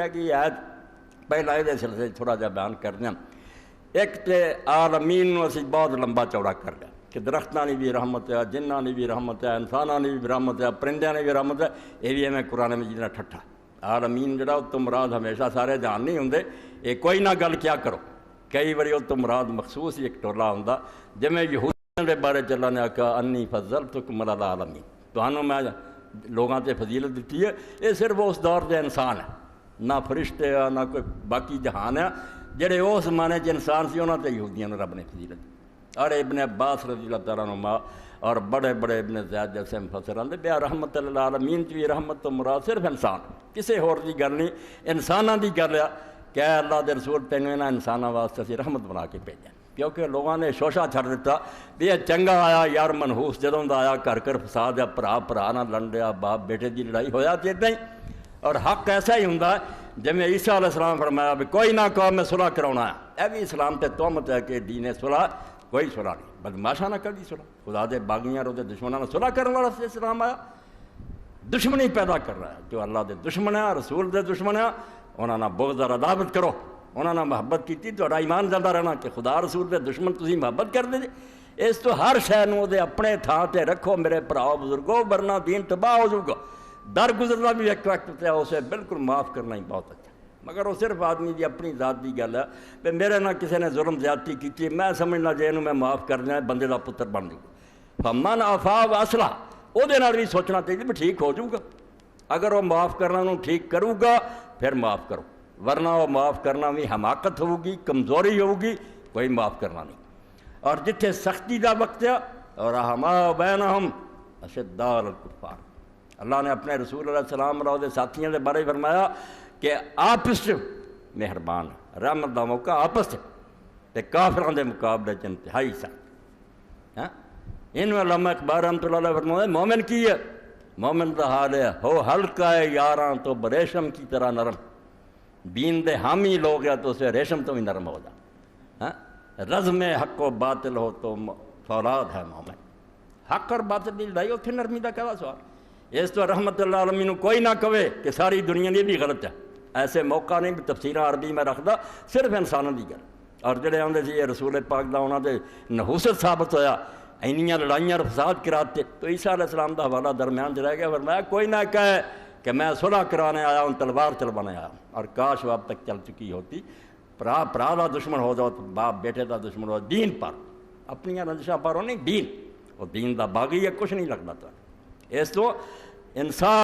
کہ آیت پہلا یہ سلسلے تھوڑا جا بیان کر دیں۔ ایک تو عالمین نو اسی بہت لمبا چوڑا کر لیا کہ درختاں نے بھی رحمت ہے، جنہاں نے بھی رحمت ہے، انساناں نے بھی رحمت ہے، پرندیاں نے بھی رحمت ہے۔ یہ بھی میں قرآن مجید نے ٹھٹھا عالمین جڑا وہ تو مراد ہمیشہ سارے جان نہیں ہوندے، یہ کوئی نہ گل کیا کرو، کئی باری وہ تو مراد مخصوص ہی ایک ٹولا ہوندا، جویں یہودیاں دے بارے اللہ نے آکھا انی فضلتکم علی العالمین، تانوں میں لوگاں تے فضیلت دیتی ہے۔ یہ صرف اس دور دے انسان ہے، نہ فرشتے ہیں نہ کوئی باقی جہان ہے، جڑے اس زمانے چ انسان سی انہاں تے یہودیاں نوں رب نے فضیلت دی۔ اور ابن عباس رضی اللہ تعالیٰ عنہ اور بڑے بڑے ابن زید جیسے مفسر آندے بیا رحمت للعالمین کی رحمت تو مراد صرف انسان، کسی ہور دی گل نہیں، انساناں دی گل ہے کہ اے اللہ دے رسول تینوں انہاں انساناں واسطے اسی رحمت بنا کے بھیجا، کیونکہ لوگاں نے شوشہ چھڑ دیتا بھی یہ چنگا آیا یار منحوس جدوں دا آیا گھر فساد ہے، بھرا نہ لڑیا، باپ بیٹے دی لڑائی ہویا تے اتنا ہی۔ اور حق ایسا ہی ہوندا ہے جویں عیسیٰ علیہ السلام فرمایا بھی کوئی نہ کہو میں صلح کراؤنا ہے، اے بھی اسلام تے تہمت ہے کہ دین صلح کوئی صلح نہیں، بدماشاں نہ کر دی صلح، خدا دے باغیاں اور دشمناں نال صلح کرنے والا اسلام آیا، دشمنی پیدا کر رہا ہے۔ جو اللہ دے دشمن ہیں، رسول دے دشمن ہیں، انہاں نال بغض اور عداوت کرو، انہاں نال محبت کیتی تو ایمان زندہ رہنا کہ خدا رسول دے دشمن تسی محبت کر دے۔ اس تو ہر شے نوں دے اپنے تھاں تے رکھو میرے بھراؤ بزرگو، ورنہ دین تباہ ہو جاؤ گا۔ در گزرنا بھی ایک وقت ہے، اسے بالکل معاف کرنا ہی بہت اچھا، مگر وہ صرف آدمی دی اپنی ذات دی گل ہے کہ میرے نہ کسی نے ظلم زیادتی کی، میں سمجھنا جے میں معاف کر دیا بندے دا پتر بن جاؤ گا۔ فمن عفا واصلح، وہ بھی سوچنا چاہیے بھی ٹھیک ہو جاؤ گا، اگر وہ معاف کرنا انہوں ٹھیک کروں گا پھر معاف کرو، ورنہ وہ معاف کرنا بھی حماقت ہوگی، کمزوری ہوگی، کوئی معاف کرنا نہیں۔ اور جتھے سختی دا وقت ہے اور رحماء بینہم اشداء علی الکفار، اللہ نے اپنے رسول علیہ السلام اور دے ساتھیوں کے بارے فرمایا کہ آپس مہربان، رحمت دا موقع آپس تے کافران دے مقابلے چ انتہائی سخت۔ انہوں علامہ اقبال رحمۃ اللہ علیہ فرمایا مومن کی ہے، مومن دا حال ہے ہو ہلکا ہے یاراں تو بریشم کی طرح نرم، دین دے حامی لوگ ہے تو اسے ریشم تو بھی نرم ہو جا۔ رزم حق و باطل ہو تو فولاد ہے مومن، حق اور باطل کی لڑائی اتنے نرمی دا کیا سوال۔ اس تو رحمت اللہ عالمین کوئی نہ کہے کہ ساری دنیا یہ بھی غلط ہے، ایسے موقع نہیں بھی تفسیریں عربی میں رکھدا، صرف انسانوں کی گل۔ اور جڑے آندے سی یہ رسول پاک دا انہاں دے نحوست ثابت ہویا، اینیاں لڑائیاں اور فساد کراتے، تو عیسیٰ علیہ السلام دا حوالہ درمیان چ رہ گیا، فرمایا کوئی نہ کہے کہ میں صلح کرانے آیا ہوں، تلوار چلوانے آیا ہوں، اور کاش وہ اب تک چل چکی ہوتی۔ پرا دا دشمن ہو جاؤ تو باپ بیٹے دا دشمن ہو، دین پر اپنی رنجشاں پر ہو نہیں، دین وہ دین دا باغی ہے، کچھ نہیں لگتا تو اس تو انسان